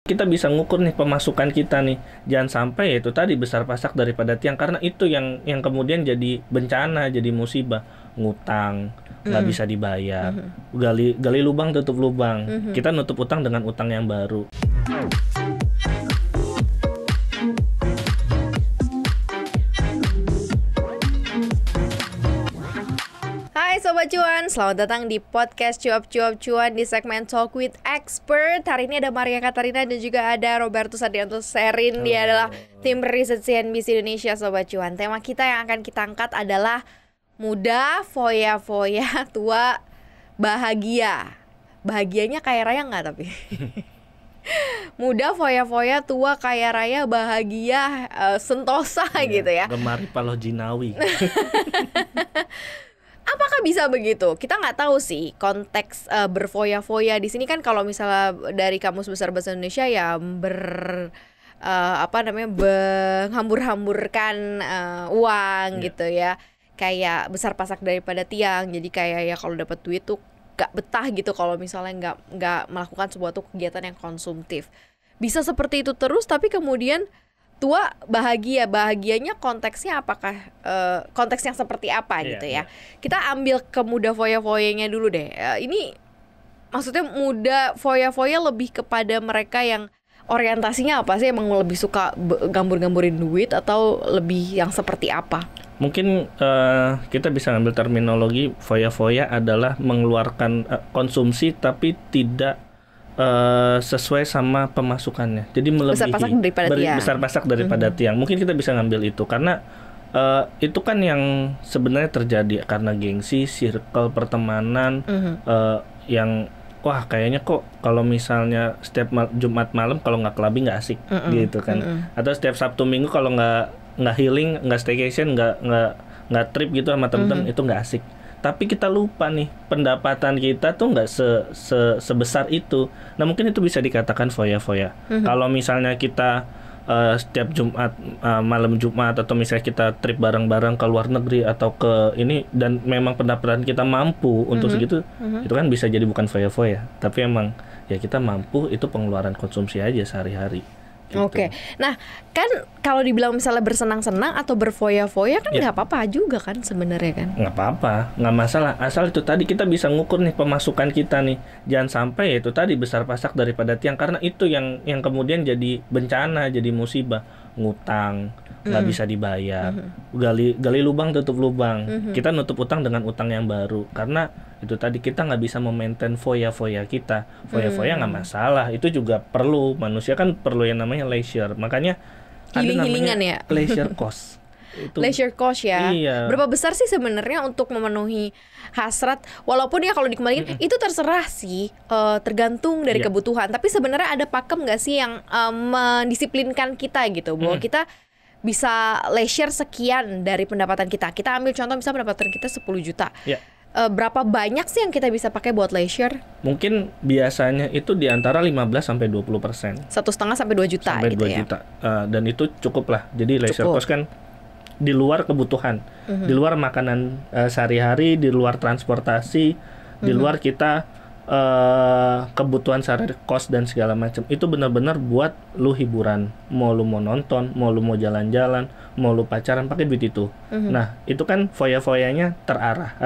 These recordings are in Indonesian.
Kita bisa ngukur nih pemasukan kita nih, jangan sampai ya itu tadi besar pasak daripada tiang, karena itu yang kemudian jadi bencana, jadi musibah. Ngutang nggak bisa dibayar, gali gali lubang tutup lubang, kita nutup utang dengan utang yang baru. Hai Sobat Cuan, selamat datang di podcast Cuap-Cuap Cuan di segmen Talk with Expert. Hari ini ada Maria Katarina dan juga ada Robertus Adrianto Serin. Dia adalah tim riset CNBC Indonesia, Sobat Cuan. Tema kita yang akan kita angkat adalah muda, foya-foya, tua, bahagia. Bahagianya kaya raya nggak tapi? Muda, foya-foya, tua, kaya raya, bahagia, sentosa gitu ya. Gemari Paloh Jinawi. Apakah bisa begitu? Kita nggak tahu sih konteks berfoya-foya di sini kan. Kalau misalnya dari Kamus Besar Bahasa Indonesia ya menghambur-hamburkan uang gitu ya, kayak besar pasak daripada tiang. Jadi kayak ya kalau dapat duit tuh gak betah gitu kalau misalnya nggak melakukan sebuah tuh kegiatan yang konsumtif. Bisa seperti itu terus, tapi kemudian tua bahagianya konteksnya apakah konteks yang seperti apa gitu ya. Kita ambil ke muda foya-foyanya dulu deh. Ini maksudnya muda foya-foya lebih kepada mereka yang orientasinya apa sih? Emang lebih suka gambur-gamburin duit atau lebih yang seperti apa? Mungkin kita bisa ambil terminologi foya-foya adalah mengeluarkan konsumsi tapi tidak sesuai sama pemasukannya. Jadi melebihi besar pasak daripada tiang. Mungkin kita bisa ngambil itu karena itu kan yang sebenarnya terjadi karena gengsi, circle pertemanan yang wah kayaknya kok kalau misalnya setiap Jumat malam kalau nggak clubbing nggak asik gitu kan. Atau setiap Sabtu Minggu kalau nggak healing, nggak staycation, nggak trip gitu sama temen-temen, itu nggak asik. Tapi kita lupa nih, pendapatan kita tuh nggak sebesar itu. Nah mungkin itu bisa dikatakan foya-foya. Kalau misalnya kita setiap Jumat, malam Jumat, atau misalnya kita trip bareng-bareng ke luar negeri atau ke ini, dan memang pendapatan kita mampu untuk segitu, itu kan bisa jadi bukan foya-foya. Tapi emang ya kita mampu, itu pengeluaran konsumsi aja sehari-hari. Gitu. Oke, nah kan kalau dibilang misalnya bersenang-senang atau berfoya-foya kan nggak apa-apa juga kan sebenarnya kan? Nggak apa-apa, nggak masalah. Asal itu tadi kita bisa ngukur nih pemasukan kita nih. Jangan sampai ya itu tadi besar pasak daripada tiang, karena itu yang kemudian jadi bencana, jadi musibah. Ngutang nggak bisa dibayar, gali lubang tutup lubang, kita nutup utang dengan utang yang baru. Karena itu tadi kita nggak bisa memaintain foya-foya kita. Foya-foya nggak masalah, itu juga perlu, manusia kan perlu yang namanya leisure. Makanya healing-healingan ya, leisure cost. Itu. Leisure cost ya. Iya. Berapa besar sih sebenarnya untuk memenuhi hasrat? Walaupun ya kalau dikembalikan itu terserah sih, tergantung dari kebutuhan. Tapi sebenarnya ada pakem nggak sih yang mendisiplinkan kita gitu, bahwa kita bisa leisure sekian dari pendapatan kita. Kita ambil contoh misalnya pendapatan kita 10 juta. Berapa banyak sih yang kita bisa pakai buat leisure? Mungkin biasanya itu di antara 15-20%. 1,5 sampai 2 juta sampai gitu 2 ya. juta. Dan itu cukup lah. Jadi leisure cost kan di luar kebutuhan, di luar makanan sehari-hari, di luar transportasi, di luar kita kebutuhan sehari-hari, kos dan segala macam. Itu benar-benar buat lu hiburan. Mau lu mau nonton, mau lu mau jalan-jalan, mau lu pacaran, pakai duit itu. Nah, itu kan foya-foyanya terarah,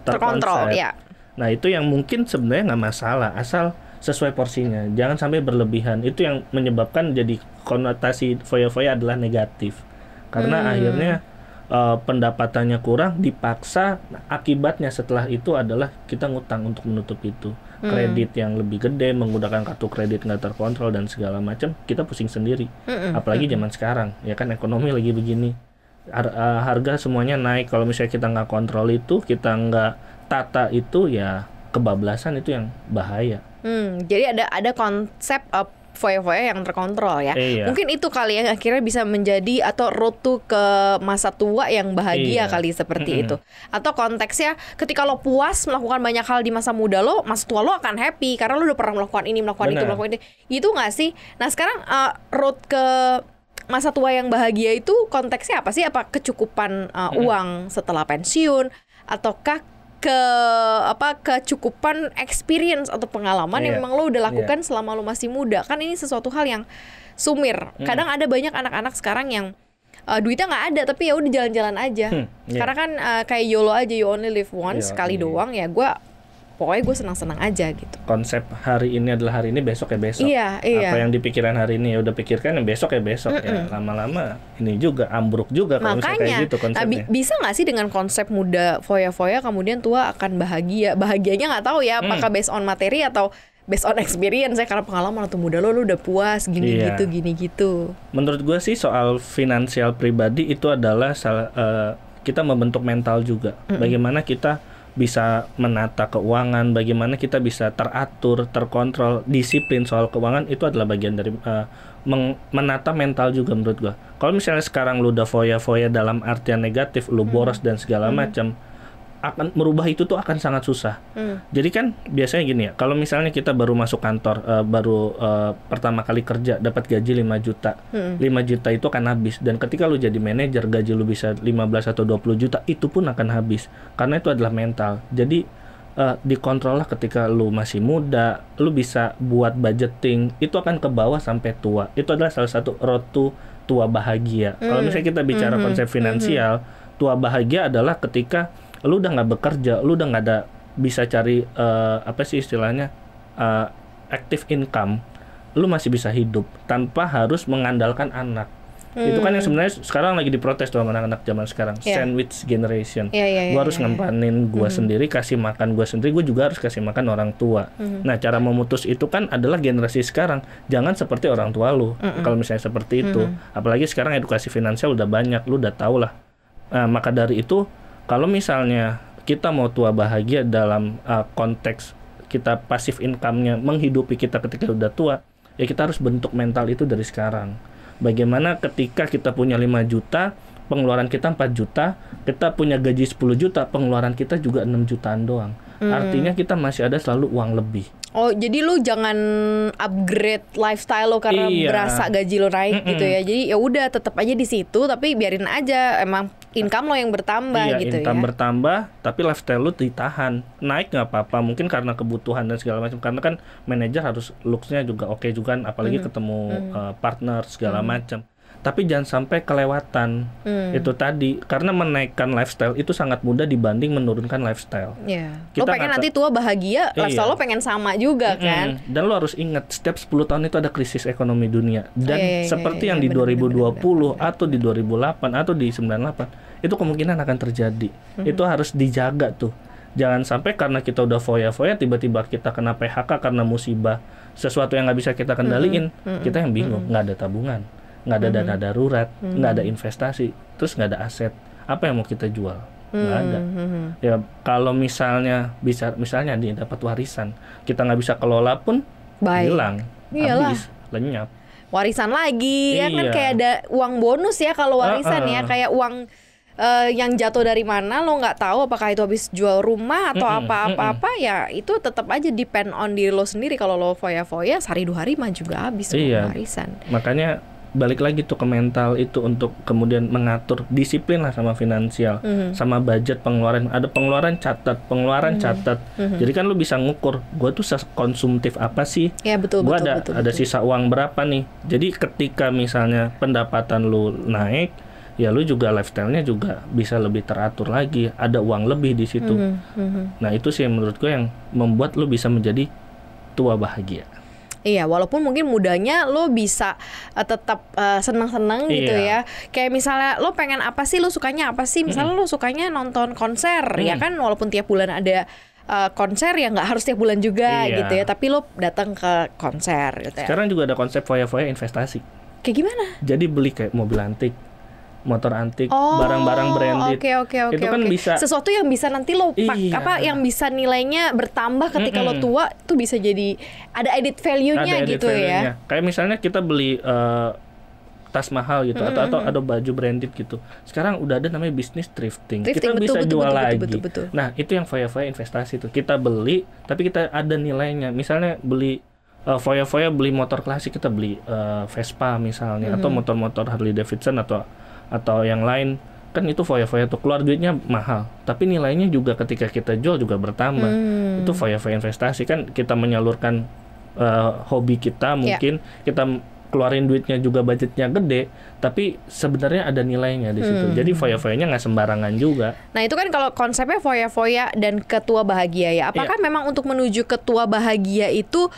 terkontrol ya. Nah, itu yang mungkin sebenarnya nggak masalah, asal sesuai porsinya. Jangan sampai berlebihan. Itu yang menyebabkan jadi konotasi foya-foya adalah negatif. Karena akhirnya pendapatannya kurang, dipaksa. Nah, akibatnya setelah itu adalah kita ngutang untuk menutup itu. Kredit yang lebih gede, menggunakan kartu kredit nggak terkontrol dan segala macam, kita pusing sendiri. Apalagi zaman sekarang, ya kan ekonomi lagi begini. Harga semuanya naik. Kalau misalnya kita nggak kontrol itu, kita nggak tata itu, ya kebablasan, itu yang bahaya. Jadi ada konsep foya-foya yang terkontrol ya. Mungkin itu kali yang akhirnya bisa menjadi atau road to ke masa tua yang bahagia kali seperti itu. Atau konteksnya ketika lo puas melakukan banyak hal di masa muda lo, masa tua lo akan happy karena lo udah pernah melakukan ini, melakukan itu, melakukan itu. Itu nggak sih? Nah sekarang road ke masa tua yang bahagia itu konteksnya apa sih? Apa kecukupan uang setelah pensiun, ataukah kecukupan experience atau pengalaman yang memang lo udah lakukan selama lo masih muda. Kan ini sesuatu hal yang sumir. Kadang ada banyak anak-anak sekarang yang duitnya nggak ada tapi ya udah jalan-jalan aja. Karena kan kayak YOLO aja, you only live once, sekali doang ya. Pokoknya gue senang-senang aja gitu. Konsep hari ini adalah hari ini, besok ya besok. Iya. Apa yang dipikiran hari ini ya udah pikirkan, ya besok ya besok. Ya lama-lama ini juga ambruk juga kalau misalnya kayak gitu konsepnya. Bisa nggak sih dengan konsep muda foya-foya kemudian tua akan bahagia? Bahagianya nggak tahu ya, apakah based on materi atau based on experience ya, karena pengalaman atau muda lo udah puas gini gitu. Menurut gue sih soal finansial pribadi itu adalah kita membentuk mental juga. Bagaimana kita bisa menata keuangan, bagaimana kita bisa teratur, terkontrol, disiplin soal keuangan, itu adalah bagian dari menata mental juga menurut gua. Kalau misalnya sekarang lu udah foya-foya dalam artian negatif, lu boros dan segala macam, akan merubah itu tuh akan sangat susah. Jadi kan biasanya gini ya, kalau misalnya kita baru masuk kantor, pertama kali kerja dapat gaji 5 juta. 5 juta itu akan habis, dan ketika lu jadi manajer gaji lu bisa 15 atau 20 juta, itu pun akan habis. Karena itu adalah mental. Jadi dikontrol lah ketika lu masih muda, lu bisa buat budgeting, itu akan ke bawah sampai tua. Itu adalah salah satu road to tua bahagia. Kalau misalnya kita bicara konsep finansial, tua bahagia adalah ketika lu udah nggak bekerja, lu udah nggak ada bisa cari apa sih istilahnya active income, lu masih bisa hidup tanpa harus mengandalkan anak. Itu kan yang sebenarnya sekarang lagi diprotes tuh sama anak-anak zaman sekarang, sandwich generation. Gua harus ngempanin gua sendiri, kasih makan gua sendiri, gua juga harus kasih makan orang tua. Nah, cara memutus itu kan adalah generasi sekarang. Jangan seperti orang tua lu. Kalau misalnya seperti itu, apalagi sekarang edukasi finansial udah banyak, lu udah tahu lah. Maka dari itu, kalau misalnya kita mau tua bahagia dalam konteks kita pasif income-nya menghidupi kita ketika udah tua, ya kita harus bentuk mental itu dari sekarang. Bagaimana ketika kita punya 5 juta, pengeluaran kita 4 juta, kita punya gaji 10 juta, pengeluaran kita juga 6 jutaan doang. Artinya kita masih ada selalu uang lebih. Oh, jadi lu jangan upgrade lifestyle lo karena berasa gaji lo naik gitu ya. Jadi ya udah tetap aja di situ, tapi biarin aja emang income lo yang bertambah gitu ya. Iya, income bertambah, tapi lifestyle lo ditahan. Naik nggak apa-apa, mungkin karena kebutuhan dan segala macam. Karena kan manajer harus looks-nya juga oke juga kan, apalagi ketemu partner segala macam. Tapi jangan sampai kelewatan itu tadi, karena menaikkan lifestyle itu sangat mudah dibanding menurunkan lifestyle. Lo pengen nanti tua bahagia, lifestyle lo pengen sama juga kan. Dan lo harus ingat setiap 10 tahun itu ada krisis ekonomi dunia. Dan seperti yang di 2020 atau di 2008 atau di 98, itu kemungkinan akan terjadi. Itu harus dijaga tuh. Jangan sampai karena kita udah foya-foya tiba-tiba kita kena PHK karena musibah, sesuatu yang nggak bisa kita kendaliin, kita yang bingung, nggak ada tabungan, nggak ada dana darurat, nggak ada investasi, terus nggak ada aset, apa yang mau kita jual? Nggak ada. Ya kalau misalnya misalnya nih dapat warisan, kita nggak bisa kelola pun hilang, habis, lenyap. Warisan lagi, ya kan kayak ada uang bonus ya kalau warisan ya, kayak uang yang jatuh dari mana lo nggak tahu, apakah itu habis jual rumah atau apa-apa ya, itu tetap aja depend on diri lo sendiri. Kalau lo foya-foya sehari 2 hari mah juga habis warisan. Makanya balik lagi tuh ke mental itu untuk kemudian mengatur disiplin lah sama finansial, sama budget pengeluaran. Ada pengeluaran catat, catat. Jadi kan lu bisa ngukur, gue tuh konsumtif apa sih? Ya betul. Gue ada sisa uang berapa nih? Jadi ketika misalnya pendapatan lu naik, ya lu juga lifestyle-nya juga bisa lebih teratur lagi. Ada uang lebih di situ. Nah itu sih menurut gue yang membuat lu bisa menjadi tua bahagia. Iya, walaupun mungkin mudanya lo bisa tetap senang-senang gitu ya. Kayak misalnya lo pengen apa sih, lo sukanya apa sih? Misalnya lo sukanya nonton konser, ya kan, walaupun tiap bulan ada konser ya nggak harus tiap bulan juga gitu ya. Tapi lo datang ke konser gitu ya. Sekarang juga ada konsep foya-foya investasi. Kayak gimana? Jadi beli kayak mobil antik, motor antik, barang-barang branded. Oke. Itu kan bisa sesuatu yang bisa nanti lo yang bisa nilainya bertambah ketika lo tua, tuh bisa jadi ada added value-nya gitu ya. Kayak misalnya kita beli tas mahal gitu, atau ada baju branded gitu. Sekarang udah ada namanya bisnis thrifting. Kita bisa jual lagi. Betul. Nah, itu yang foya-foya investasi tuh. Kita beli tapi kita ada nilainya. Misalnya beli foya-foya beli motor klasik, kita beli Vespa misalnya, atau motor-motor Harley Davidson atau yang lain, kan itu foya-foya tuh, keluar duitnya mahal, tapi nilainya juga ketika kita jual juga bertambah. Itu foya-foya investasi, kan kita menyalurkan hobi kita, mungkin kita keluarin duitnya juga, budgetnya gede, tapi sebenarnya ada nilainya di situ. Jadi foya-foyanya nggak sembarangan juga. Nah itu kan kalau konsepnya foya-foya dan ketua bahagia ya. Apakah memang untuk menuju ketua bahagia itu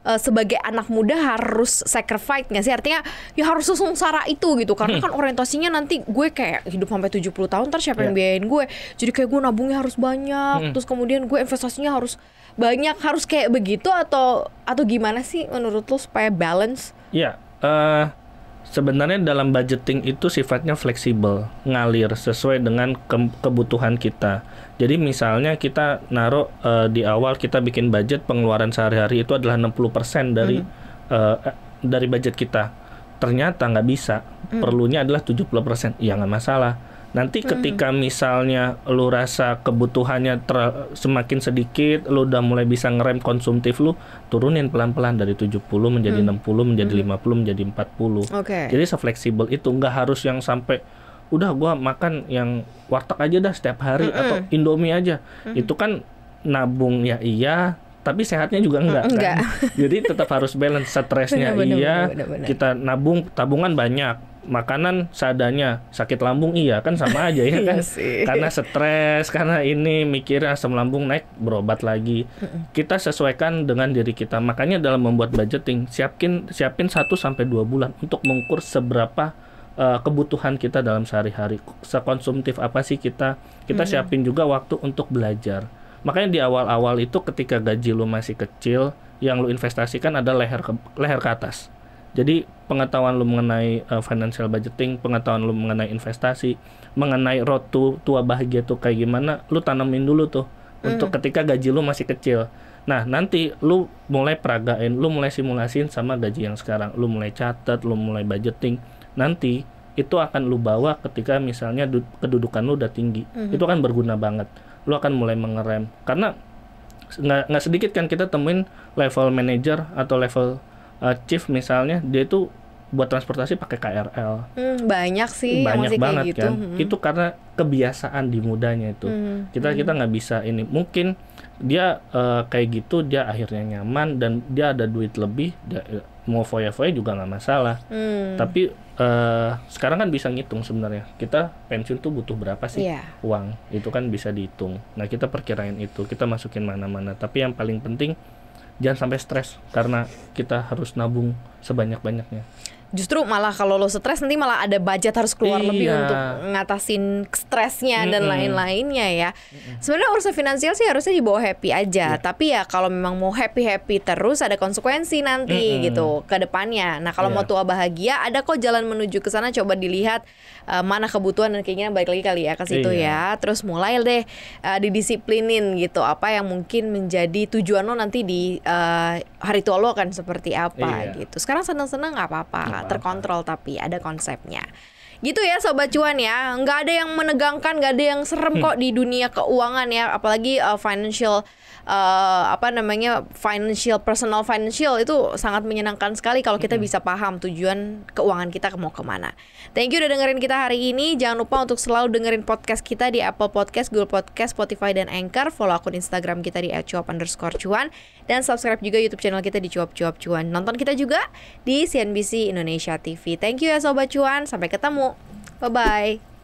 sebagai anak muda harus sacrifice nggak sih? Artinya ya harus sesengsara itu gitu. Karena kan orientasinya nanti gue kayak hidup sampai 70 tahun, ntar siapa yang biayain gue? Jadi kayak gue nabungnya harus banyak, terus kemudian gue investasinya harus banyak, harus kayak begitu atau gimana sih menurut lo supaya balance? Ya, sebenarnya dalam budgeting itu sifatnya fleksibel, ngalir sesuai dengan kebutuhan kita. Jadi misalnya kita naruh di awal kita bikin budget pengeluaran sehari-hari itu adalah 60% dari budget kita. Ternyata nggak bisa, perlunya adalah 70%. Ya nggak masalah. Nanti ketika misalnya lu rasa kebutuhannya semakin sedikit, lu udah mulai bisa ngerem konsumtif lu, turunin pelan-pelan dari 70 menjadi 60, menjadi 50, menjadi 40. Jadi sefleksibel itu, nggak harus yang sampai udah gua makan yang warteg aja dah setiap hari atau Indomie aja. Itu kan nabung ya iya, tapi sehatnya juga enggak. Kan? Jadi tetap harus balance, stresnya bener. Kita nabung, tabungan banyak, makanan seadanya, sakit lambung iya kan sama aja ya kan. Karena stres, karena ini mikir asam lambung naik, berobat lagi. Kita sesuaikan dengan diri kita. Makanya dalam membuat budgeting, siapin 1-2 bulan untuk mengukur seberapa kebutuhan kita dalam sehari-hari, sekonsumtif apa sih kita siapin juga waktu untuk belajar. Makanya di awal-awal itu ketika gaji lu masih kecil, yang lu investasikan ada leher ke atas. Jadi pengetahuan lu mengenai financial budgeting, pengetahuan lu mengenai investasi, mengenai road to tua bahagia tuh kayak gimana, lu tanemin dulu tuh untuk ketika gaji lu masih kecil. Nah nanti lu mulai peragain, lu mulai simulasiin sama gaji yang sekarang, lu mulai catat, lu mulai budgeting. Nanti itu akan lu bawa ketika misalnya kedudukan lu udah tinggi. Itu akan berguna banget. Lu akan mulai mengerem. Karena nggak sedikit kan kita temuin level manager atau level chief misalnya, dia itu buat transportasi pakai KRL. Banyak sih banyak yang banget kayak gitu. Kan. Itu karena kebiasaan di mudanya itu. Kita nggak bisa ini. Mungkin dia kayak gitu, dia akhirnya nyaman dan dia ada duit lebih, dia, mau foya-foya juga nggak masalah. Tapi sekarang kan bisa ngitung sebenarnya kita pensiun tuh butuh berapa sih uang, itu kan bisa dihitung. Nah kita perkirain itu, kita masukin mana-mana. Tapi yang paling penting jangan sampai stres karena kita harus nabung sebanyak-banyaknya. Justru malah kalau lo stres nanti malah ada budget harus keluar lebih untuk ngatasin stresnya dan lain-lainnya ya. Sebenarnya urusan finansial sih harusnya dibawa happy aja. Tapi ya kalau memang mau happy terus ada konsekuensi nanti gitu ke depannya. Nah kalau mau tua bahagia ada kok jalan menuju ke sana. Coba dilihat mana kebutuhan dan keinginan, balik lagi kali ya ke situ ya. Terus mulai deh didisiplinin gitu. Apa yang mungkin menjadi tujuan lo nanti di hari tua lo akan seperti apa gitu. Sekarang seneng-seneng nggak apa-apa. Terkontrol tapi ada konsepnya. Gitu ya Sobat Cuan ya. Nggak ada yang menegangkan, nggak ada yang serem kok di dunia keuangan ya. Apalagi financial personal financial itu sangat menyenangkan sekali kalau kita bisa paham tujuan keuangan kita mau kemana. Thank you udah dengerin kita hari ini. Jangan lupa untuk selalu dengerin podcast kita di Apple Podcast, Google Podcast, Spotify, dan Anchor. Follow akun Instagram kita di @cuap_cuan dan subscribe juga YouTube channel kita di Cuap Cuan. Nonton kita juga di CNBC Indonesia TV. Thank you ya Sobat Cuan. Sampai ketemu. Bye-bye.